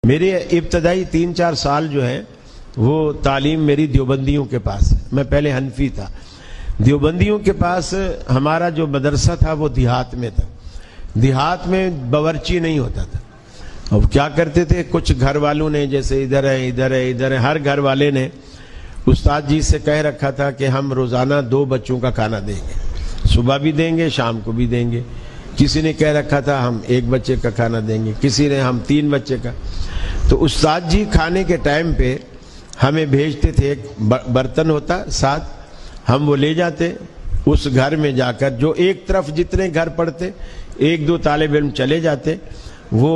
میرے ابتدائی 3-4 سال جو ہے وہ تعلیم میری دیوبندیوں کے پاس ہے. میں پہلے حنفی تھا. دیوبندیوں کے پاس ہمارا جو مدرسہ تھا وہ دیہات میں تھا. دیہات میں باورچی نہیں ہوتا تھا. اب کیا کرتے تھے, کچھ گھر والوں نے, جیسے ادھر ہے, ہر گھر والے نے استاد جی سے کہہ رکھا تھا کہ ہم روزانہ 2 بچوں کا کھانا دیں گے, صبح بھی دیں گے شام کو بھی دیں گے. کسی نے کہہ رکھا تھا ہم 1 بچے کا کھانا دیں گے, کسی نے ہم 3 بچے کا. تو استاد جی کھانے کے ٹائم پہ ہمیں بھیجتے تھے, ایک برتن ہوتا ساتھ, ہم وہ لے جاتے اس گھر میں جا کر, جو ایک طرف جتنے گھر پڑتے 1-2 طالب علم چلے جاتے, وہ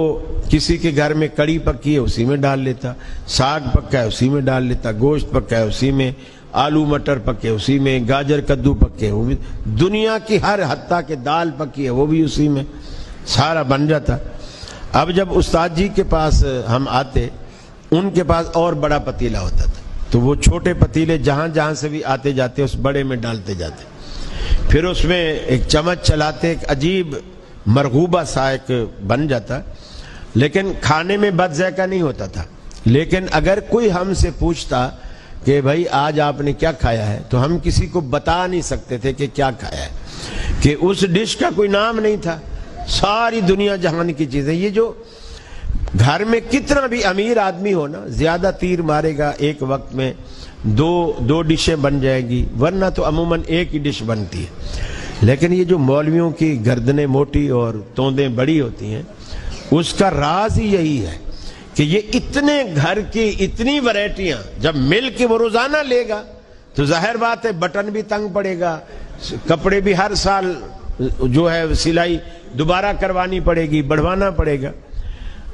کسی کے گھر میں کڑی پکی ہے اسی میں ڈال لیتا, ساگ پکا ہے اسی میں ڈال لیتا, گوشت پکا ہے اسی میں, آلو مٹر پکے اسی میں, گاجر کدو پکے وہ بھی, دنیا کی ہر حتیٰ کہ دال پکی ہے وہ بھی اسی میں, سارا بن جاتا. اب جب استاد جی کے پاس ہم آتے, ان کے پاس اور بڑا پتیلا ہوتا تھا, تو وہ چھوٹے پتیلے جہاں جہاں سے بھی آتے جاتے اس بڑے میں ڈالتے جاتے, پھر اس میں ایک چمچ چلاتے, ایک عجیب مرغوبہ سا ایک بن جاتا, لیکن کھانے میں بد ذائقہ نہیں ہوتا تھا. لیکن اگر کوئی ہم سے پوچھتا کہ بھائی آج آپ نے کیا کھایا ہے, تو ہم کسی کو بتا نہیں سکتے تھے کہ کیا کھایا ہے, کہ اس ڈش کا کوئی نام نہیں تھا. ساری دنیا جہان کی چیزیں, یہ جو گھر میں کتنا بھی امیر آدمی ہو نا, زیادہ تیر مارے گا ایک وقت میں 2 ڈشیں بن جائے گی, ورنہ تو عموماً ایک ہی ڈش بنتی ہے. لیکن یہ جو مولویوں کی گردنیں موٹی اور توندیں بڑی ہوتی ہیں, اس کا راز ہی یہی ہے کہ یہ اتنے گھر کی اتنی ورائٹیاں جب مل کے وہ روزانہ لے گا تو ظاہر بات ہے بٹن بھی تنگ پڑے گا, کپڑے بھی ہر سال جو ہے سلائی دوبارہ کروانی پڑے گی, بڑھوانا پڑے گا.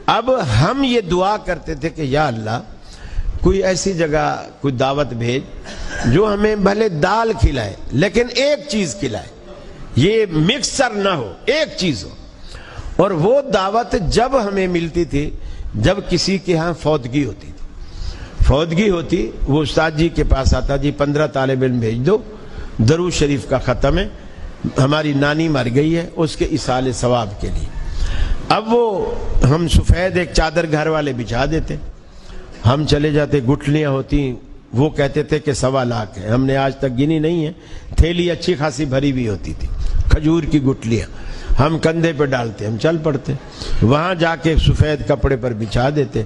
اب ہم یہ دعا کرتے تھے کہ یا اللہ کوئی ایسی جگہ کوئی دعوت بھیج جو ہمیں بھلے دال کھلائے لیکن ایک چیز کھلائے, یہ مکسر نہ ہو, ایک چیز ہو. اور وہ دعوت جب ہمیں ملتی تھی جب کسی کے ہاں فوتگی ہوتی تھی. فوتگی ہوتی, وہ استاد جی کے پاس آتا, جی 15 طالب علم بھیج دو, درود شریف کا ختم ہے, ہماری نانی مر گئی ہے, اس کے ایصال ثواب کے لیے. اب وہ ہم سفید ایک چادر گھر والے بچھا دیتے, ہم چلے جاتے, گٹھلیاں ہوتی, وہ کہتے تھے کہ 1.25 لاکھ ہے, ہم نے آج تک گنی نہیں ہے. تھیلی اچھی خاصی بھری بھی ہوتی تھی, کھجور کی گٹھلیاں, ہم کندھے پہ ڈالتے, ہم چل پڑتے, وہاں جا کے سفید کپڑے پر بچھا دیتے.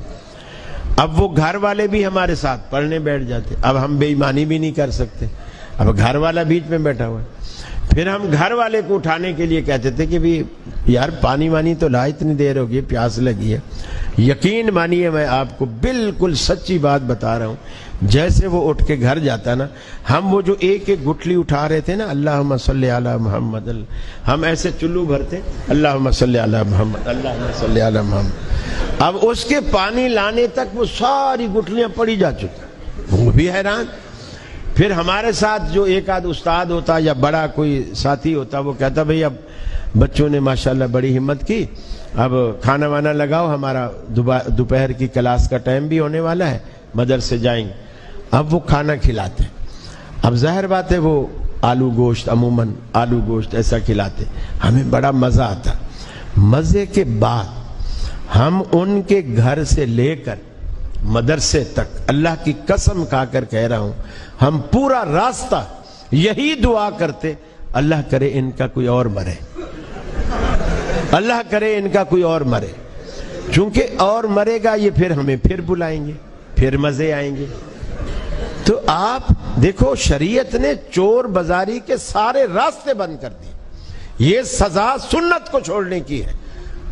اب وہ گھر والے بھی ہمارے ساتھ پڑھنے بیٹھ جاتے. اب ہم بے ایمانی بھی نہیں کر سکتے, اب گھر والا بیچ میں بیٹھا ہوا ہے. پھر ہم گھر والے کو اٹھانے کے لیے کہتے تھے کہ بھی یار پانی وانی تو لا, اتنی دیر ہو گئی, پیاس لگی ہے. یقین مانیے میں آپ کو بالکل سچی بات بتا رہا ہوں, جیسے وہ اٹھ کے گھر جاتا نا, ہم وہ جو ایک گٹھلی اٹھا رہے تھے نا, اللہم صلی علی محمد, ہم ایسے چلو بھرتے, اللہم صلی علی محمد, اللہم صلی علی محمد. اب اس کے پانی لانے تک وہ ساری گٹھلیاں پڑی جا چکی, وہ بھی حیران. پھر ہمارے ساتھ جو ایک آدھ استاد ہوتا یا بڑا کوئی ساتھی ہوتا, وہ کہتا بھئی اب بچوں نے ماشاءاللہ بڑی ہمت کی, اب کھانا وانا لگاؤ, ہمارا دوپہر کی کلاس کا ٹائم بھی ہونے والا ہے, مدرسے جائیں گے. اب وہ کھانا کھلاتے. اب ظاہر بات ہے وہ آلو گوشت, عموماً آلو گوشت ایسا کھلاتے, ہمیں بڑا مزہ آتا. مزے کے بعد ہم ان کے گھر سے لے کر مدرسے تک, اللہ کی قسم کھا کر کہہ رہا ہوں, ہم پورا راستہ یہی دعا کرتے, اللہ کرے ان کا کوئی اور مرے, اللہ کرے ان کا کوئی اور مرے, چونکہ اور مرے گا یہ پھر ہمیں پھر بلائیں گے, پھر مزے آئیں گے. تو آپ دیکھو شریعت نے چور بازاری کے سارے راستے بند کر دیے. یہ سزا سنت کو چھوڑنے کی ہے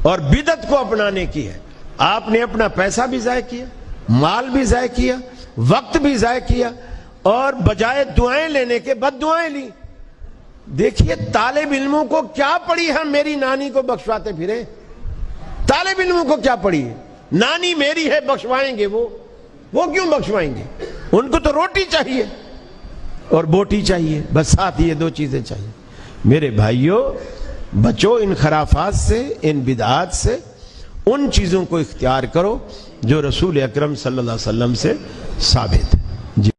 اور بدعت کو اپنانے کی ہے. آپ نے اپنا پیسہ بھی ضائع کیا, مال بھی ضائع کیا, وقت بھی ضائع کیا, اور بجائے دعائیں لینے کے بد دعائیں لی. دیکھیے طالب علموں کو کیا پڑی, ہم میری نانی کو بخشواتے پھرے. طالب علموں کو کیا پڑی ہے, نانی میری ہے بخشوائیں گے, وہ کیوں بخشوائیں گے, ان کو تو روٹی چاہیے اور بوٹی چاہیے, بس ساتھ یہ 2 چیزیں چاہیے. میرے بھائیوں, بچو ان خرافات سے, ان بدعات سے, ان چیزوں کو اختیار کرو جو رسول اکرم صلی اللہ علیہ وسلم سے ثابت ہے.